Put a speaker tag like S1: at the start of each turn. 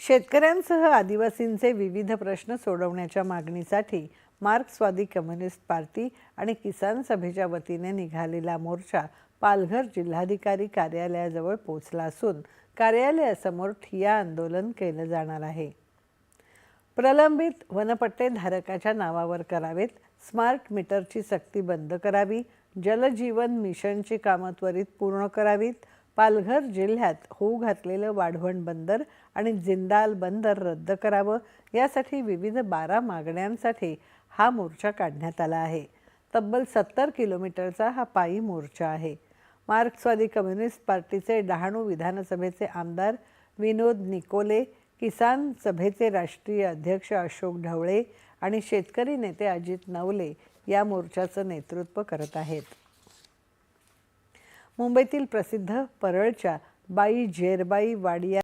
S1: शेतकऱ्यांसह आदिवासींचे विविध प्रश्न सोडवण्याच्या मागणीसाठी मार्क्सवादी कम्युनिस्ट पार्टी आणि किसान सभेच्या वतीने निघालेला मोर्चा पालघर जिल्हाधिकारी कार्यालयाजवळ पोहोचला असून कार्यालयासमोर ठिय्या आंदोलन केलं जाणार आहे। प्रलंबित वनपट्टे धारकाच्या नावावर करावेत, स्मार्ट मीटरची सक्ती बंद करावी, जलजीवन मिशनची कामं त्वरित पूर्ण करावीत, पालघर जिल्ह्यात होऊ घातलेलं वाढवण बंदर आणि जिंदाल बंदर रद्द करावं, यासाठी विविध 12 मागण्यांसाठी हा मोर्चा काढण्यात आला आहे। तब्बल 70 किलोमीटरचा हा पायी मोर्चा आहे। मार्क्सवादी कम्युनिस्ट पार्टीचे डहाणू विधानसभेचे आमदार विनोद निकोले, किसान सभेचे राष्ट्रीय अध्यक्ष अशोक ढवळे आणि शेतकरी नेते अजित नवले या मोर्चाचं नेतृत्व करत आहेत। मुंबईतील प्रसिद्ध परळच्या बाई जेरबाई वाडिया